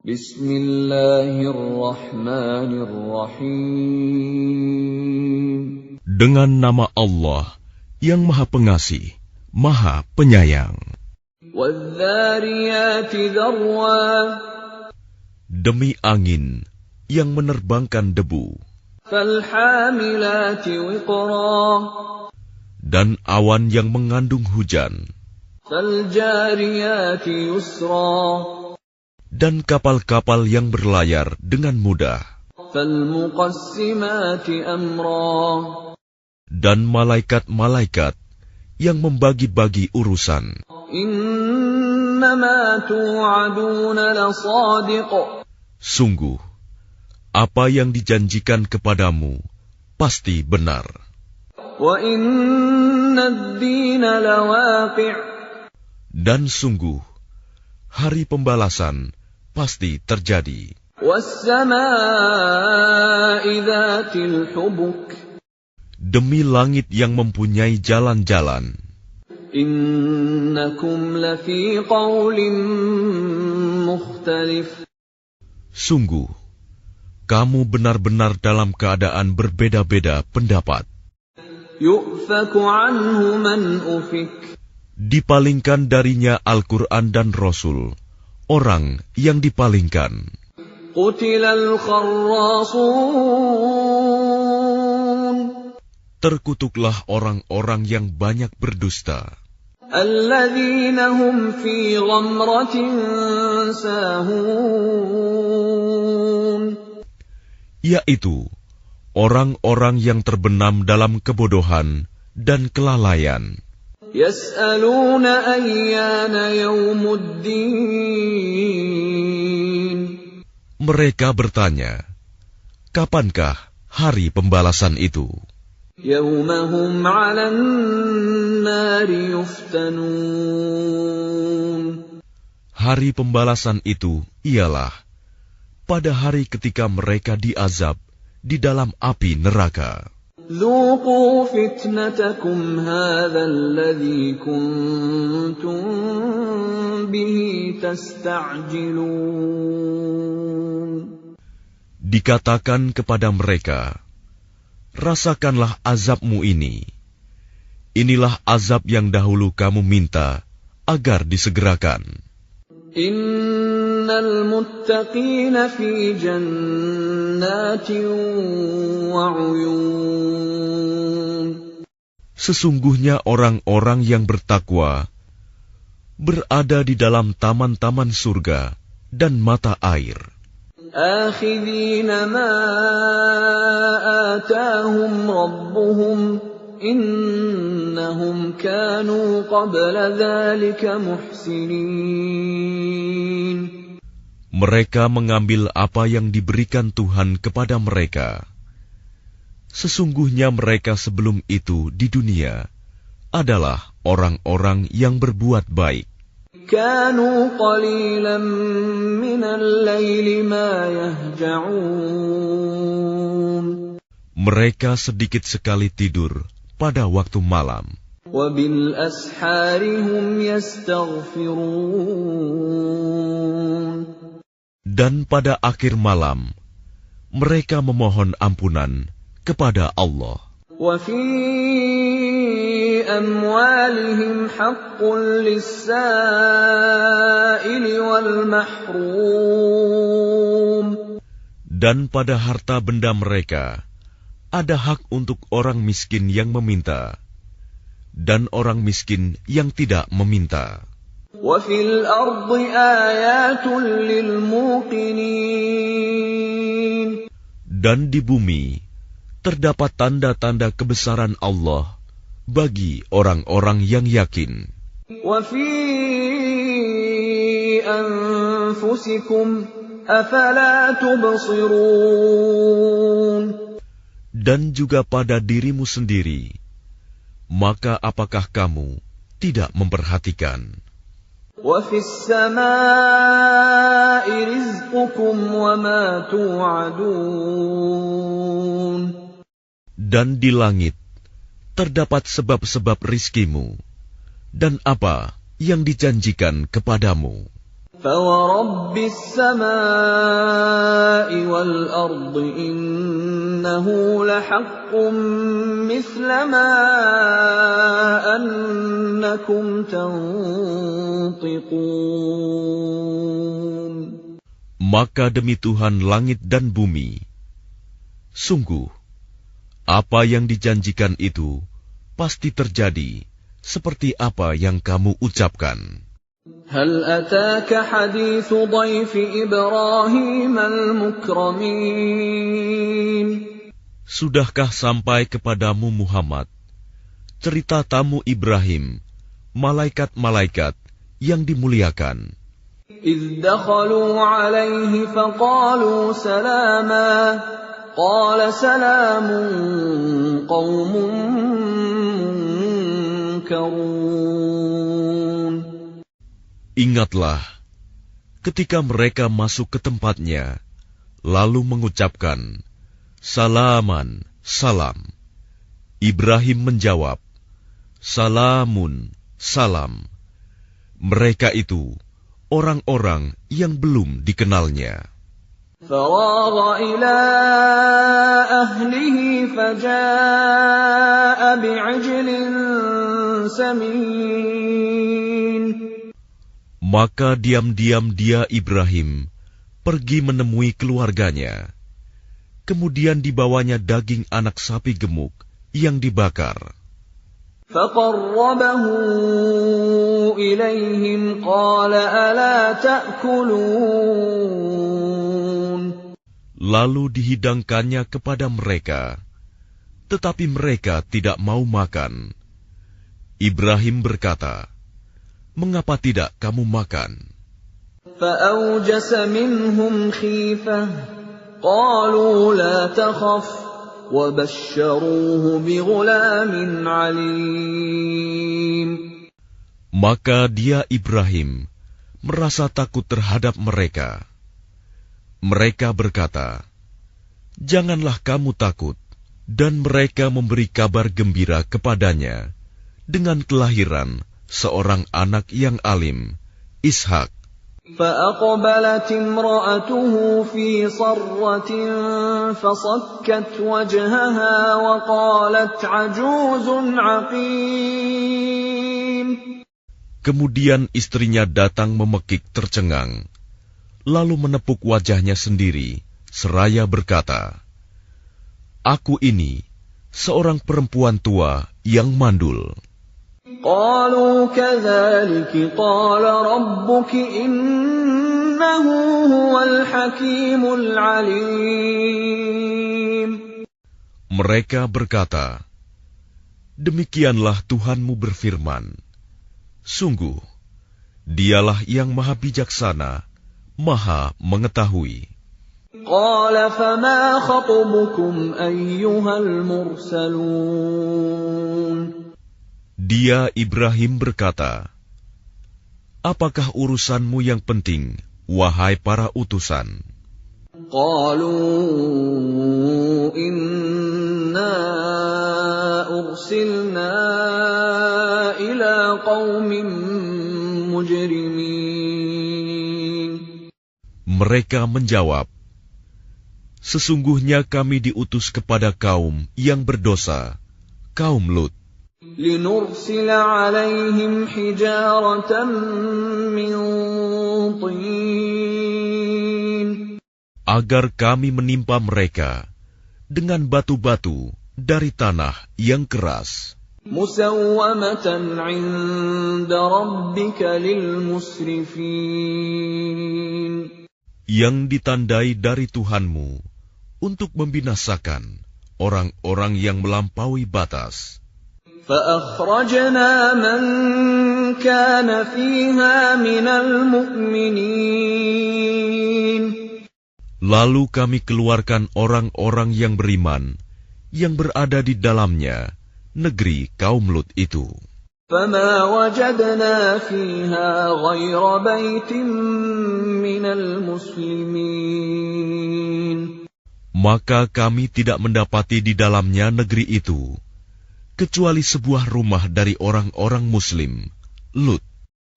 Bismillahirrahmanirrahim. Dengan nama Allah yang Maha Pengasih, Maha Penyayang. Wadh-dhariyati dharwa. Demi angin yang menerbangkan debu. Falhamilati wiqra. Dan awan yang mengandung hujan. Faljariyati yusra. Dan kapal-kapal yang berlayar dengan mudah. Falmuqassimati amra. Dan malaikat-malaikat yang membagi-bagi urusan. Innama tu'aduna lasadiq. Sungguh, apa yang dijanjikan kepadamu pasti benar. Wa inna ad-dina lawaqi'. Dan sungguh, hari pembalasan pasti terjadi. Was-samaa'i dhatil hubuk. Demi langit yang mempunyai jalan-jalan. Innakum lafi qawlin mukhtalif. Sungguh, kamu benar-benar dalam keadaan berbeda-beda pendapat. Yu'faku anhu man ufik. Dipalingkan darinya Al-Quran dan Rasul, orang yang dipalingkan. Qutilal kharrasun. Terkutuklah orang-orang yang banyak berdusta. Alladzina hum fi ghamratin sahun. Yaitu orang-orang yang terbenam dalam kebodohan dan kelalaian. Yas'aluna ayyana yawmuddin. Mereka bertanya, kapankah hari pembalasan itu? Yawmahum 'alan nari yuftanun. Hari pembalasan itu ialah pada hari ketika mereka diazab di dalam api neraka. Dhuqu fitnatakum hadha alladhi kuntum bihi tasta'jilun. Dikatakan kepada mereka, rasakanlah azabmu ini. Inilah azab yang dahulu kamu minta agar disegerakan. Innal muttaqina fi jannatin wa 'uyun. Sesungguhnya orang-orang yang bertakwa berada di dalam taman-taman surga dan mata air. Akhidhina ma atahum rabbuhum innahum kanu qabla dhalika muhsinin. Mereka mengambil apa yang diberikan Tuhan kepada mereka. Sesungguhnya mereka sebelum itu di dunia adalah orang-orang yang berbuat baik. Kanu qalilan minal laili ma yahja'un. Mereka sedikit sekali tidur pada waktu malam. Wa bil ashari hum yastaghfirun. Dan pada akhir malam mereka memohon ampunan kepada Allah. Wa fi amwalihim haqqun lis-sa'ili wal mahrum. Dan pada harta benda mereka ada hak untuk orang miskin yang meminta dan orang miskin yang tidak meminta. Wa fil ardi ayatun lil muqinin. Dan di bumi terdapat tanda-tanda kebesaran Allah bagi orang-orang yang yakin. Wa fi anfusikum afala tubsirun. Dan juga pada dirimu sendiri, maka apakah kamu tidak memperhatikan? Wa fis samaa'i rizqukum wa ma tu'adun. Dan di langit terdapat sebab-sebab rizkimu dan apa yang dijanjikan kepadamu. فورب السماء والأرض إنه لحق مثل ما أنكم تنطقون. Maka demi Tuhan langit dan bumi, sungguh, apa yang dijanjikan itu pasti terjadi seperti apa yang kamu ucapkan. هل أتاك حديث ضيف إبراهيم المكرمين. Sudahkah sampai kepadamu Muhammad cerita tamu Ibrahim, malaikat-malaikat yang dimuliakan? إذ دخلوا عليه فقالوا سلاما قال سلام قوم منكرون. Ingatlah, ketika mereka masuk ke tempatnya, lalu mengucapkan, Salaman, salam. Ibrahim menjawab, Salamun, salam. Mereka itu orang-orang yang belum dikenalnya. فراغ إلى أهله فجاء بعجل سمين. Maka diam-diam dia Ibrahim pergi menemui keluarganya. Kemudian dibawanya daging anak sapi gemuk yang dibakar. فقربه إليهم قال ألا تأكلون. Lalu dihidangkannya kepada mereka, tetapi mereka tidak mau makan. Ibrahim berkata, Mengapa tidak kamu makan? فأوجس منهم خيفة قالوا لا تخف وبشروه بغلام عليم. Maka dia Ibrahim merasa takut terhadap mereka. Mereka berkata, Janganlah kamu takut, dan mereka memberi kabar gembira kepadanya dengan kelahiran seorang anak yang alim, Ishak. فأقبلت امرأته في صرة فصكت وجهها وقالت عجوز عقيم. Kemudian istrinya datang memekik tercengang, lalu menepuk wajahnya sendiri, seraya berkata, Aku ini seorang perempuan tua yang mandul. قالوا كذلك قال ربك إنه هو الحكيم العليم. Mereka berkata, Demikianlah Tuhanmu berfirman, Sungguh, Dialah yang maha bijaksana, maha mengetahui. قال فما خطبكم أيها المرسلون. Dia Ibrahim berkata, Apakah urusanmu yang penting, wahai para utusan? قالوا إنا أرسلنا إلى قوم مجرمين. Mereka menjawab, Sesungguhnya kami diutus kepada kaum yang berdosa, kaum Lut. لنرسل عليهم حجارة من طين. Agar kami menimpa mereka dengan batu-batu dari tanah yang keras. مسومة عند ربك للمسرفين. Yang ditandai dari Tuhanmu untuk membinasakan orang-orang yang melampaui batas. فأخرجنا من كان فيها من المؤمنين. Lalu kami keluarkan orang-orang yang beriman, yang berada di dalamnya, negeri kaum Lut itu. فما وجدنا فيها غير بيت من المسلمين. Maka kami tidak mendapati di dalamnya negeri itu, kecuali sebuah rumah dari orang-orang Muslim, Lut.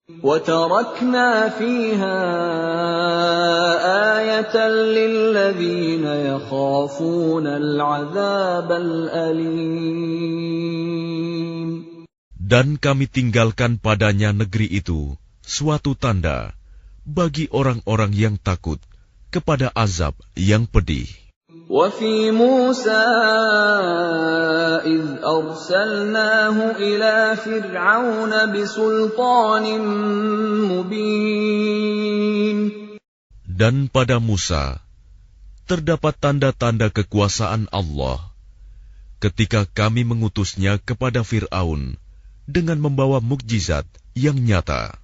وَتَرَكْنَا فِيهَا آيَةً لِّلَّذِينَ يَخَافُونَ الْعَذَابَ الْأَلِيمَ. Dan kami tinggalkan padanya negeri itu suatu tanda bagi orang-orang yang takut kepada azab yang pedih. وَفِي مُوسَىٰ إِذْ أَرْسَلْنَاهُ إِلَىٰ فِرْعَوْنَ بِسُلْطَانٍ مُّبِينٍ. Dan pada Musa terdapat tanda-tanda kekuasaan Allah ketika kami mengutusnya kepada Fir'aun dengan membawa mukjizat yang nyata.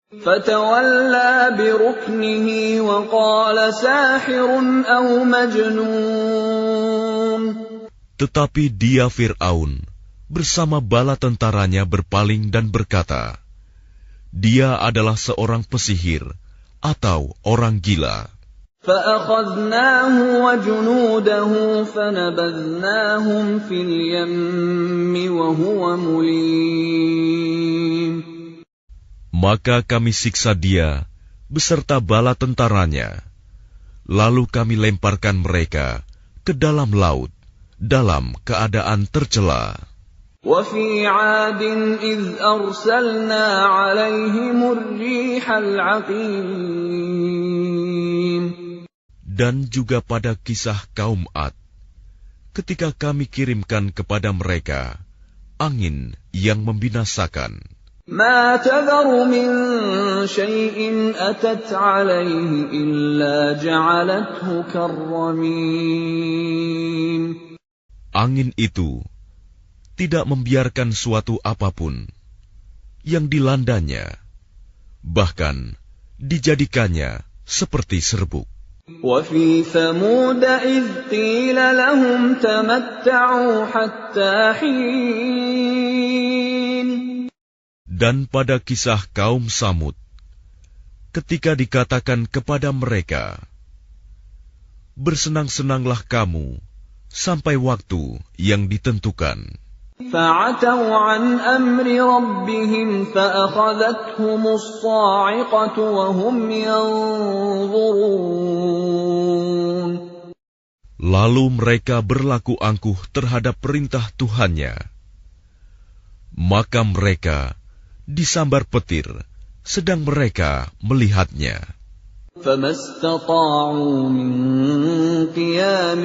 فَتَوَلَّىٰ بِرُكْنِهِ وَقَالَ سَاحِرٌ أَوْ مَجْنُونٌ. Tetapi dia Fir'aun bersama bala tentaranya berpaling dan berkata, dia adalah seorang pesihir atau orang gila. فَأَخَذْنَاهُ وَجُنُودَهُ فَنَبَذْنَاهُمْ فِي الْيَمِّ وَهُوَ مُلِيمٌ. Maka kami siksa dia beserta bala tentaranya, lalu kami lemparkan mereka ke dalam laut dalam keadaan tercela. وَفِي عَادٍ إِذْ أَرْسَلْنَا عَلَيْهِمُ الرِّيحَ الْعَقِيمَ. Dan juga pada kisah kaum Ad, ketika kami kirimkan kepada mereka angin yang membinasakan. مَا تَذَرُ مِن شَيْءٍ أَتَتْ عَلَيْهِ إِلَّا جَعَلَتْهُ كَالرَّمِيمِ. Angin itu tidak membiarkan suatu apapun yang dilandanya, bahkan dijadikannya seperti serbuk. وَفِي ثَمُودَ إِذْ قِيلَ لَهُمْ تَمَتَّعُوا حَتَّىٰ حِينٍ. Dan pada kisah kaum Samud, ketika dikatakan kepada mereka, bersenang-senanglah kamu sampai waktu yang ditentukan. فَعَتَوْا عَنْ أَمْرِ رَبِّهِمْ فَأَخَذَتْهُمُ الصَّاعِقَةُ وَهُمْ يَنظُرُونَ. Lalu mereka berlaku angkuh terhadap perintah Tuhannya. Maka mereka disambar petir, sedang mereka melihatnya. فَمَا اسْتَطَاعُوا مِنْ قِيَامٍ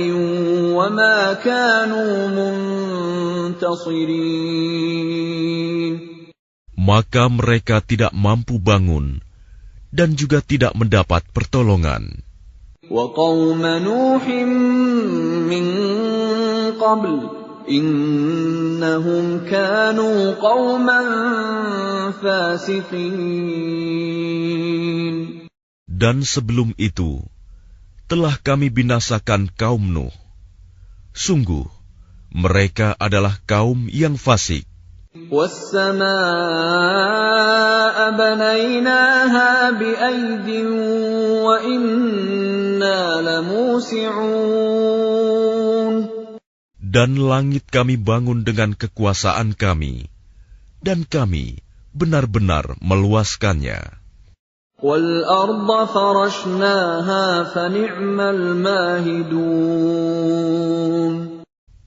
وَمَا كَانُوا مُنْتَصِرِينَ. Maka mereka tidak mampu bangun dan juga tidak mendapat pertolongan. وَقَوْمَ نُوحٍ مِّن قَبْلُ إِنَّهُمْ كَانُوا قَوْمًا فَاسِقِينَ. Dan sebelum itu, telah kami binasakan kaum Nuh. Sungguh, mereka adalah kaum yang fasik. وَالسَّمَاءَ بَنَيْنَاهَا بِأَيْدٍ وَإِنَّا لَمُوسِعُونَ. Dan langit kami bangun dengan kekuasaan kami, dan kami benar-benar meluaskannya. وَالْأَرْضَ فَرَشْنَاهَا فَنِعْمَ الْمَاهِدُونَ.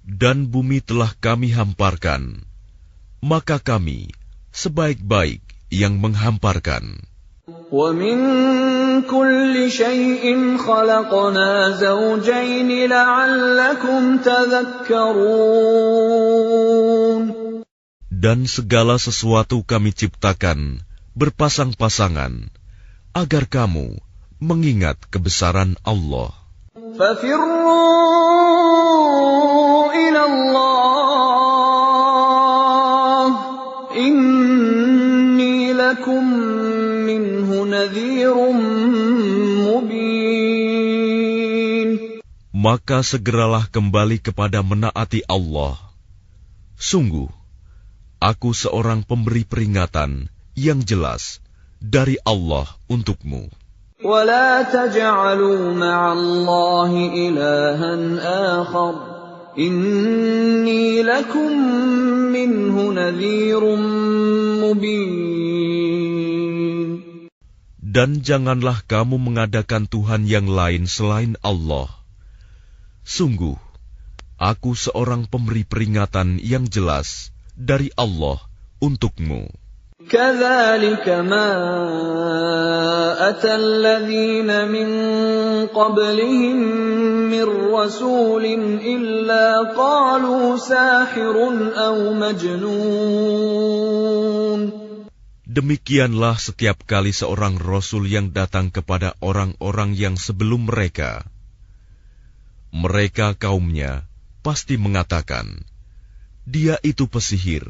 Dan bumi telah kami hamparkan, maka kami sebaik-baik yang menghamparkan. وَمِن كُلِّ شَيْءٍ خَلَقْنَا زَوْجَيْنِ لَعَلَّكُمْ تَذَكَّرُونَ. Dan segala sesuatu kami ciptakan berpasang-pasangan, agar kamu mengingat kebesaran Allah. فَفِرُّوا إِلَى اللَّهِ إِنِّي لَكُمْ مِنْهُ نَذِيرٌ مُبِينٌ. Maka segeralah kembali kepada menaati Allah. Sungguh, aku seorang pemberi peringatan yang jelas dari Allah untukmu. وَلَا تَجْعَلُوا مَعَ اللَّهِ إِلَٰهًا آخَرَ إِنِّي لَكُمْ مِنْهُ نَذِيرٌ مُبِينٌ. Dan janganlah kamu mengadakan Tuhan yang lain selain Allah. Sungguh, aku seorang pemberi peringatan yang jelas dari Allah untukmu. كَذَلِكَ مَا أَتَى الَّذِينَ مِن قَبْلِهِم مِّن رَّسُولٍ إِلَّا قَالُوا سَاحِرٌ أَوْ مَجْنُونٌ. Demikianlah setiap kali seorang rasul yang datang kepada orang-orang yang sebelum mereka. Mereka kaumnya pasti mengatakan, dia itu pesihir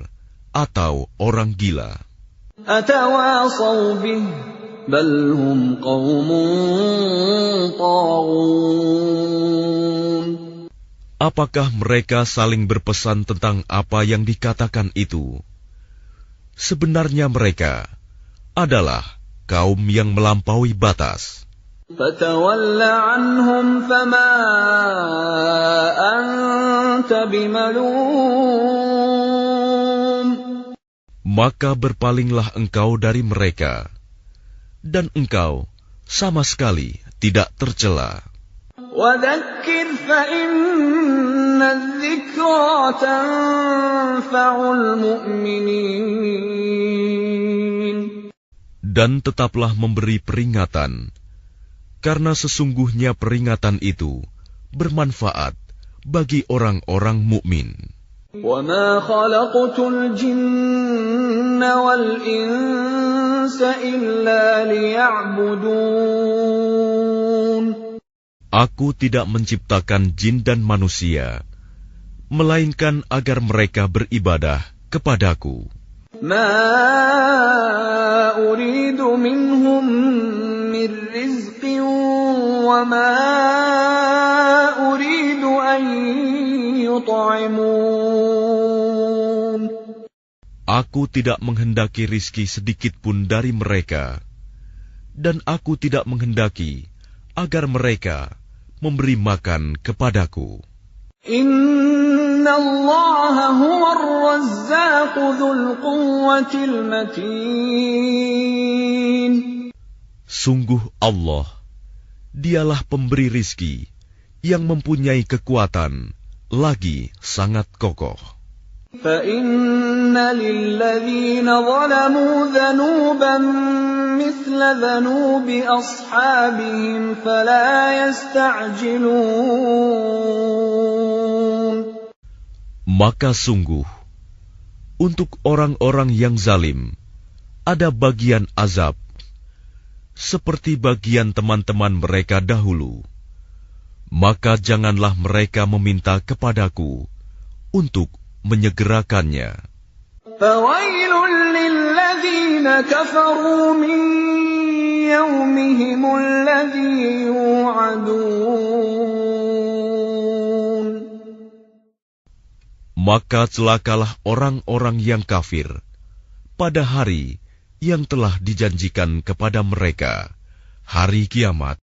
atau orang gila. أَتَوَاصَوْا بِهِ بَلْ هُمْ قَوْمٌ طَاغُونَ. Apakah mereka saling berpesan tentang apa yang dikatakan itu? Sebenarnya mereka adalah kaum yang melampaui batas. فَتَوَلَّ عَنْهُمْ فَمَا أَنْتَ بِمَلُومٍ. Maka berpalinglah engkau dari mereka, dan engkau sama sekali tidak tercela. وَذَكِّرْ فَإِنَّ الذِّكْرَى تَنفَعُ الْمُؤْمِنِينَ. Dan tetaplah memberi peringatan, karena sesungguhnya peringatan itu bermanfaat bagi orang-orang mukmin. وَمَا خَلَقْتُ الْجِنَّ وَالْإِنسَ إِلَّا لِيَعْبُدُونَ. Aku tidak menciptakan jin dan manusia, melainkan agar mereka beribadah kepadaku. مَا أُرِيدُ مِنْهُمْ مِنْ رِزْقٍ وَمَا أُرِيدُ أَنْ يُطْعِمُونَ. Aku tidak menghendaki rizki sedikit pun dari mereka, dan aku tidak menghendaki agar mereka memberi makan kepadaku. Inna Allah huwa ar-razzaq dzul quwwatil matin. Sungguh Allah, dialah pemberi rizki yang mempunyai kekuatan lagi sangat kokoh. فَإِنَّ لِلَّذِينَ ظَلَمُوا ذَنُوبًا مِثْلَ ذَنُوبِ أَصْحَابِهِمْ فَلَا يَسْتَعْجِلُونَ. Maka sungguh, untuk orang-orang yang zalim, ada bagian azab, seperti bagian teman-teman mereka dahulu. Maka janganlah mereka meminta kepadaku untuk menyegerakannya. فَوَيْلٌ لِلَّذِينَ كَفَرُوا مِنْ يَوْمِهِمُ الَّذِي يُوعَدُونَ. Maka celakalah orang-orang yang kafir pada hari yang telah dijanjikan kepada mereka, hari kiamat.